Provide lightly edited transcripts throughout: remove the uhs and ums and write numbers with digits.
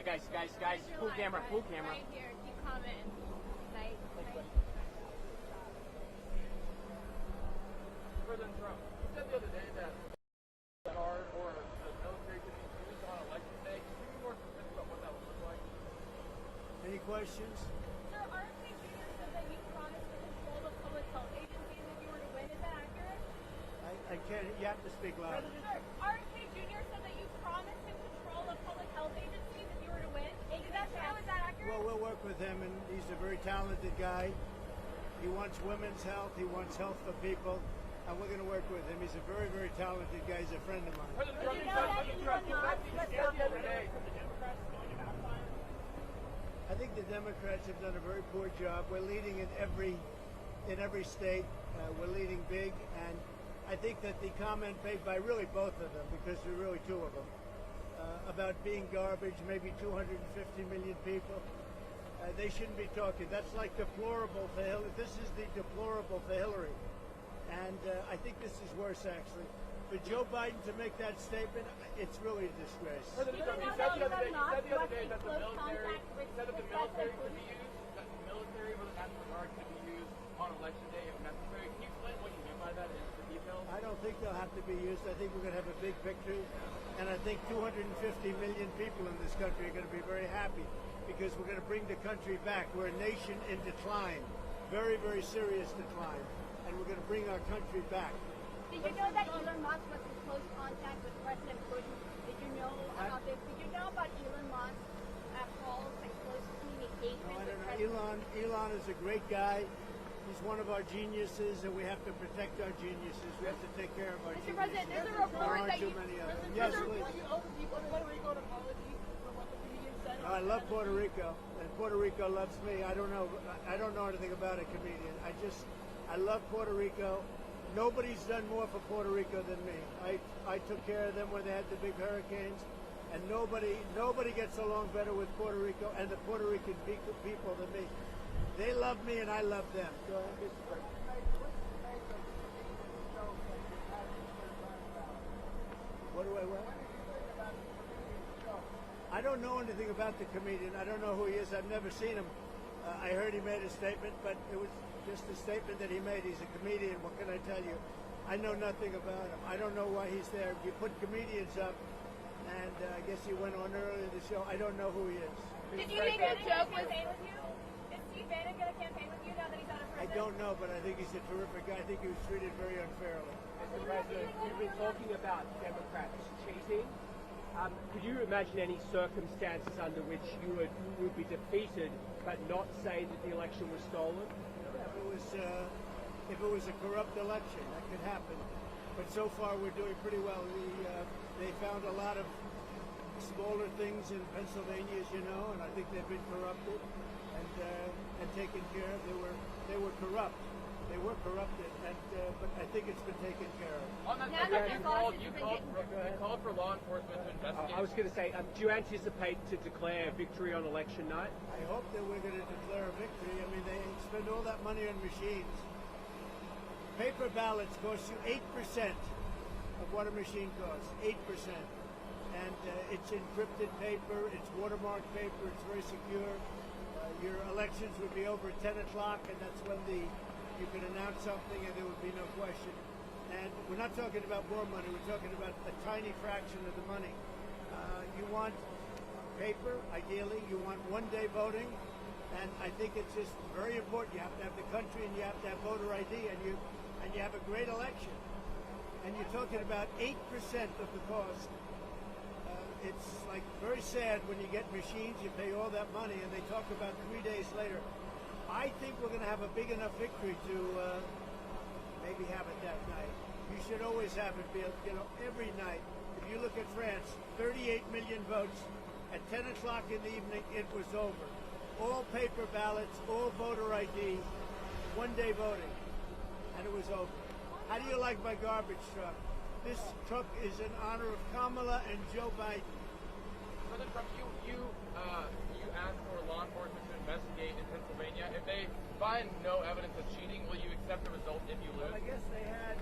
guys, full camera. Right here, keep commenting. Right. President Trump, you said the other day that guard or the military could be used on election day. Can you be more specific about what that would look like? Any questions? Sir, RFK Jr. said that you promised to control the public health agencies if you were to win. Is that accurate? I can't. You have to speak loud. Sir, RFK Jr. said that you promised to control the public health agencies if you were to win. Is that true? Is that accurate? Well, we'll work with him, and he's a very talented guy. He wants women's health. He wants health for people. And we're going to work with him. He's a very, very talented guy. He's a friend of mine. President Trump, you said the other day. I think the Democrats have done a very poor job. We're leading in every state. We're leading big, and I think that the comment made by really both of them, because there are really two of them, about being garbage, maybe 250 million people, they shouldn't be talking. That's like deplorable for Hillary. This is the deplorable for Hillary. And I think this is worse, actually. For Joe Biden to make that statement, it's really a disgrace. President Trump, you said the other day that the military could be used, that the military or the National Guard could be used on election day if necessary. Can you explain what you mean by that in the details? I don't think they'll have to be used. I think we're going to have a big victory. And I think 250 million people in this country are going to be very happy because we're going to bring the country back. We're a nation in decline, very, very serious decline. And we're going to bring our country back. Did you know that Elon Musk was in close contact with President Putin? Did you know about this? Did you know about Elon Musk calls and close communication with President? Elon is a great guy. He's one of our geniuses, and we have to protect our geniuses. We have to take care of our Mr. geniuses. President, there's a report that you... Yes, please. I love Puerto Rico, and Puerto Rico loves me. I don't know anything about a comedian. I love Puerto Rico. Nobody's done more for Puerto Rico than me. I took care of them when they had the big hurricanes, and nobody gets along better with Puerto Rico and the Puerto Rican people than me. They love me and I love them. Go ahead. What do I want? I don't know anything about the comedian. I don't know who he is. I've never seen him. I heard he made a statement, but it was just a statement that he made. He's a comedian. What can I tell you? I know nothing about him. I don't know why he's there. You put comedians up, and I guess he went on earlier in the show. I don't know who he is. Did you think that joke was campaign with you? Is Steve Bannon going to campaign with you now that he's out of prison? I don't know, but I think he's a terrific guy. I think he was treated very unfairly. Mr. President, you've been talking about Democrats cheating. Could you imagine any circumstances under which you would be defeated but not say that the election was stolen? If it was a corrupt election, that could happen. But so far, we're doing pretty well. They found a lot of smaller things in Pennsylvania, as you know, and I think they've been corrupted and taken care of. They were corrupt. They were corrupted, but I think it's been taken care of. On that subject, you called for law enforcement to investigate. I was going to say, do you anticipate to declare victory on election night? I hope that we're going to declare a victory. I mean, they spend all that money on machines. Paper ballots cost you 8% of what a machine costs, 8%. And it's encrypted paper, it's watermarked paper, it's very secure. Your elections would be over at 10 o'clock, and that's when you can announce something and there would be no question. And we're not talking about more money, we're talking about a tiny fraction of the money. You want paper, ideally, you want one-day voting, and I think it's just very important. You have to have the country and you have to have voter ID, and you have a great election. And you're talking about 8% of the cost. It's like very sad when you get machines, you pay all that money, and they talk about 3 days later. I think we're going to have a big enough victory to maybe have it that night. You should always have it, Bill. You know, every night. If you look at France, 38 million votes. At 10 o'clock in the evening, it was over. All paper ballots, all voter ID, one-day voting, and it was over. How do you like my garbage truck? This truck is in honor of Kamala and Joe Biden. President Trump, you asked for law enforcement to investigate in Pennsylvania. If they find no evidence of cheating, will you accept the result if you lose? Well, I guess they had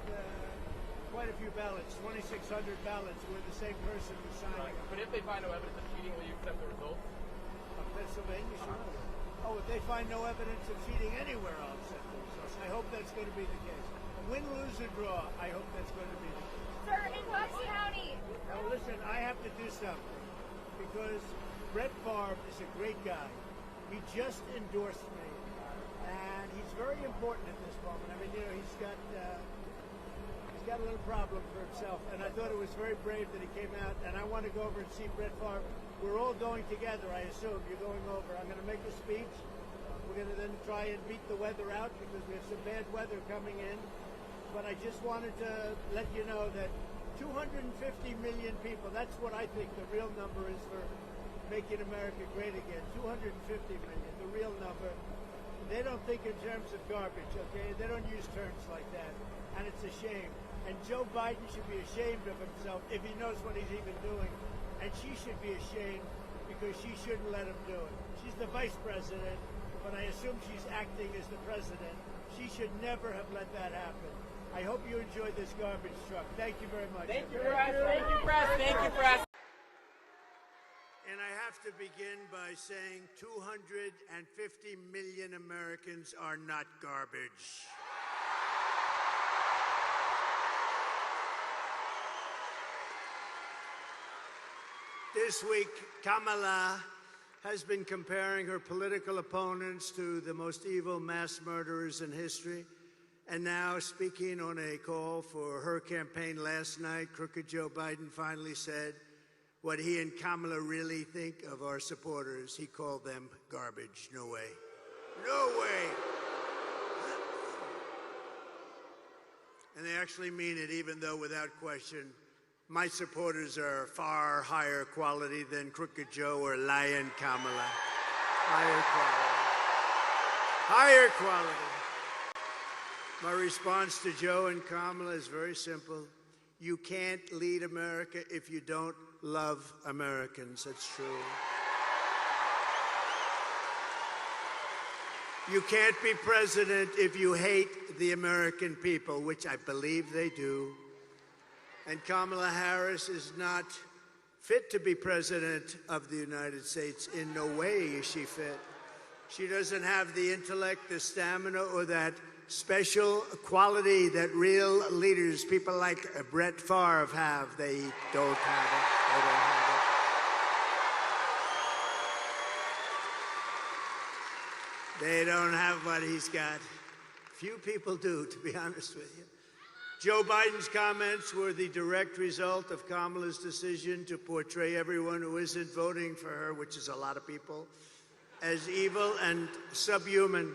quite a few ballots, 2,600 ballots, where the same person was signing. Right. But if they find no evidence of cheating, will you accept the results? they find no evidence of cheating anywhere else. So I hope that's going to be the case. Win, lose, or draw, I hope that's going to be the case. Sir, in Bucks County. Now listen, I have to do something because Brett Favre is a great guy. He just endorsed me, and he's very important at this moment. I mean, you know, he's got a little problem for himself, and I thought it was very brave that he came out, and I want to go over and see Brett Favre. We're all going together, I assume. You're going over. I'm going to make a speech. We're going to then try and beat the weather out because we have some bad weather coming in. But I just wanted to let you know that 250 million people, that's what I think the real number is for making America great again. 250 million, the real number. They don't think in terms of garbage, okay? They don't use terms like that. And it's a shame. And Joe Biden should be ashamed of himself if he knows what he's even doing. And she should be ashamed because she shouldn't let him do it. She's the vice president, but I assume she's acting as the president. She should never have let that happen. I hope you enjoyed this garbage truck. Thank you very much. Thank you, press. Thank you, press. Thank you, press. And I have to begin by saying 250 million Americans are not garbage. This week, Kamala has been comparing her political opponents to the most evil mass murderers in history. And now, speaking on a call for her campaign last night, crooked Joe Biden finally said what he and Kamala really think of our supporters. He called them garbage. No way. No way. And they actually mean it, even though, without question, my supporters are far higher quality than Crooked Joe or Lion Kamala. Higher quality. Higher quality. My response to Joe and Kamala is very simple. You can't lead America if you don't love Americans. That's true. You can't be president if you hate the American people, which I believe they do. And Kamala Harris is not fit to be president of the United States. In no way is she fit. She doesn't have the intellect, the stamina, or that special quality that real leaders, people like Brett Favre, have. They don't have it. They don't have it. They don't have what he's got. Few people do, to be honest with you. Joe Biden's comments were the direct result of Kamala's decision to portray everyone who isn't voting for her, which is a lot of people, as evil and subhuman.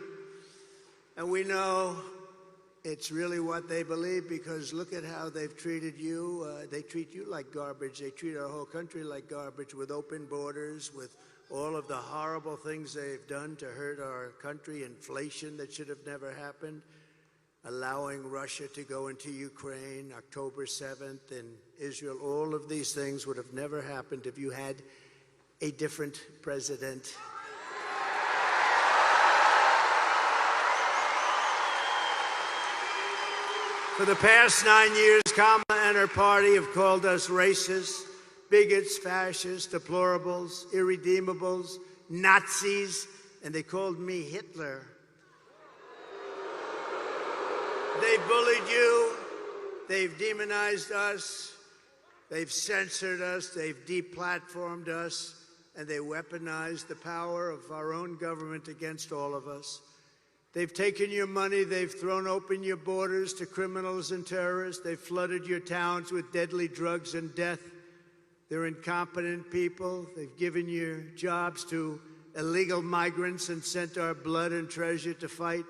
And we know it's really what they believe, because look at how they've treated you. They treat you like garbage. They treat our whole country like garbage, with open borders, with all of the horrible things they've done to hurt our country, inflation that should have never happened, allowing Russia to go into Ukraine, October 7th in Israel. All of these things would have never happened if you had a different president. For the past 9 years, Kamala and her party have called us racists, bigots, fascists, deplorables, irredeemables, Nazis, and they called me Hitler. They've bullied you, they've demonized us, they've censored us, they've deplatformed us, and they weaponized the power of our own government against all of us. They've taken your money, they've thrown open your borders to criminals and terrorists, they've flooded your towns with deadly drugs and death. They're incompetent people. They've given your jobs to illegal migrants and sent our blood and treasure to fight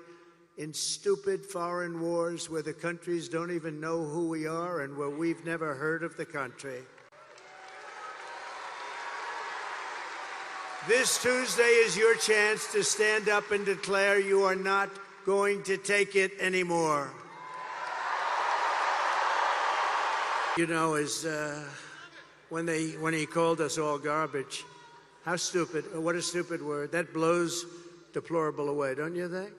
in stupid foreign wars where the countries don't even know who we are and where we've never heard of the country. This Tuesday is your chance to stand up and declare you are not going to take it anymore. You know, when he called us all garbage, how stupid, what a stupid word. That blows deplorable away, don't you think?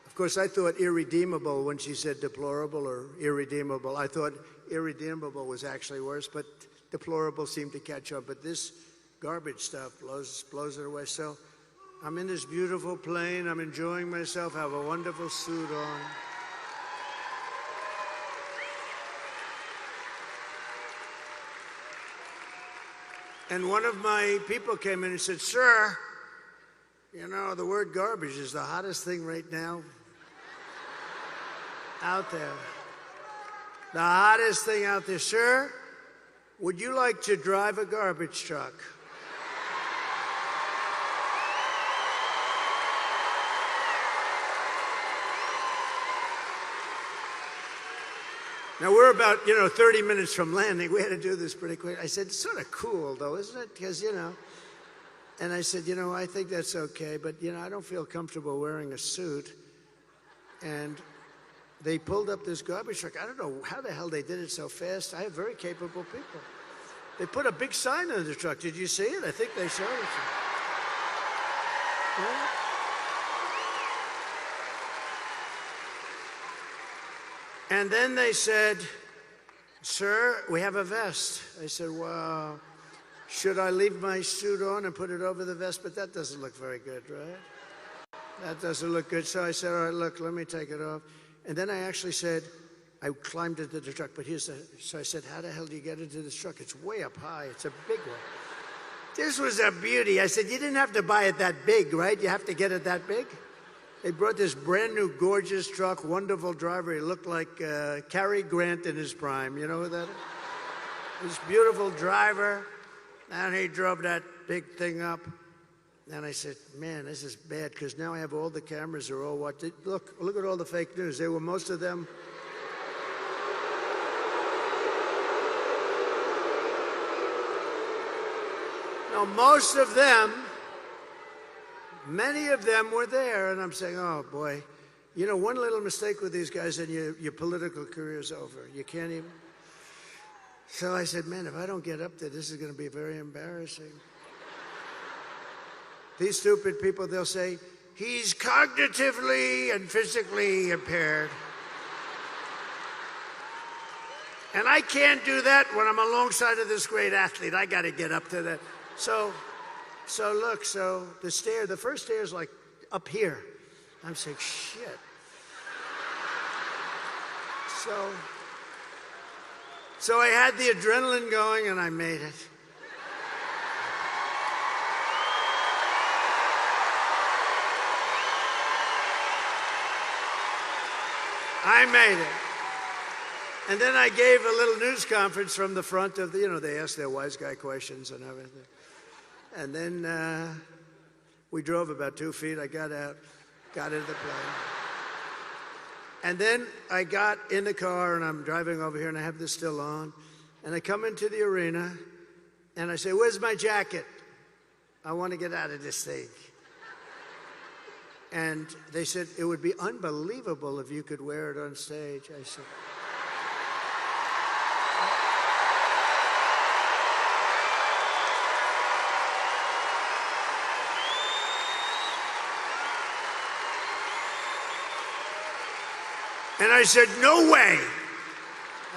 Of course, I thought irredeemable when she said deplorable or irredeemable. I thought irredeemable was actually worse, but deplorable seemed to catch on. But this garbage stuff blows it away. So I'm in this beautiful plane. I'm enjoying myself. I have a wonderful suit on. And one of my people came in and said, "Sir, you know, the word garbage is the hottest thing right now out there. The hottest thing out there. Sir, would you like to drive a garbage truck?" Now, we're about, 30 minutes from landing. We had to do this pretty quick. I said, "It's sort of cool, though, isn't it? Because, And I said, I think that's okay, but, I don't feel comfortable wearing a suit." And they pulled up this garbage truck. I don't know how the hell they did it so fast. I have very capable people. They put a big sign on the truck. Did you see it? I think they showed it to you. Yeah. And then they said, "Sir, we have a vest." I said, "Well, should I leave my suit on and put it over the vest?" But that doesn't look very good, right? That doesn't look good. So I said, "All right, look, let me take it off." And then I actually said, I climbed into the truck, but so I said, "How the hell do you get into this truck? It's way up high. It's a big one." This was a beauty. I said, "You didn't have to buy it that big, right? You have to get it that big?" They brought this brand new, gorgeous truck, wonderful driver. He looked like Cary Grant in his prime. You know who that is? This beautiful driver. And he drove that big thing up. And I said, "Man, this is bad, because now I have all the cameras are all watching. Look at all the fake news. They were, most of them. No, most of them, many of them were there. And I'm saying, oh, boy, one little mistake with these guys and your political career's over. You can't even. So I said, "Man, if I don't get up there, this is going to be very embarrassing." These stupid people, they'll say, "He's cognitively and physically impaired." And I can't do that when I'm alongside of this great athlete. I got to get up to that. So the first stair is like up here. I'm saying, shit. So I had the adrenaline going, and I made it. I made it. And then I gave a little news conference from the front of the, they asked their wise guy questions and everything. And then we drove about 2 feet. I got out, got into the plane. And then I got in the car, and I'm driving over here, and I have this still on. And I come into the arena, and I say, "Where's my jacket? I want to get out of this thing." And they said, "It would be unbelievable if you could wear it on stage." I said, and I said, "No way.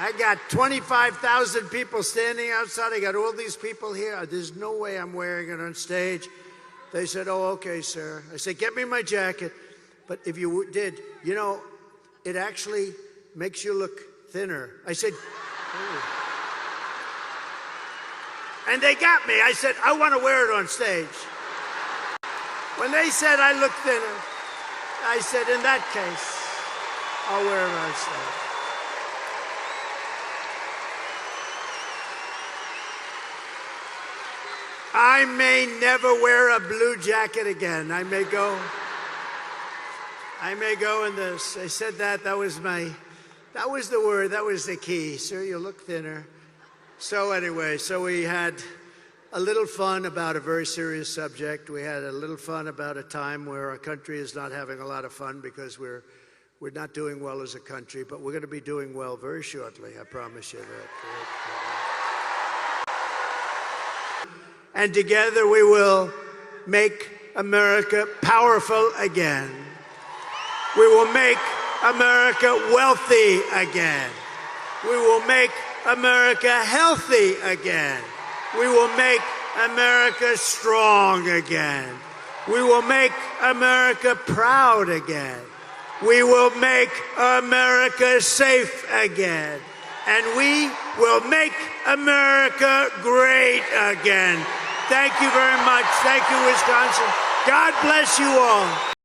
I got 25,000 people standing outside. I got all these people here. There's no way I'm wearing it on stage." They said, "Oh, okay, sir." I said, "Get me my jacket. But if you did, it actually makes you look thinner." I said, "Oh." And they got me. I said, "I want to wear it on stage." When they said I look thinner, I said, "In that case, I'll wear it on stage." I may never wear a blue jacket again. I may go in this. I said that was the word, that was the key. "Sir, you look thinner." So anyway, we had a little fun about a very serious subject. We had a little fun about a time where our country is not having a lot of fun because we're not doing well as a country, but we're going to be doing well very shortly. I promise you that. And together we will make America powerful again. We will make America wealthy again. We will make America healthy again. We will make America strong again. We will make America proud again. We will make America safe again. And we will make America great again. Thank you very much. Thank you, Wisconsin. God bless you all.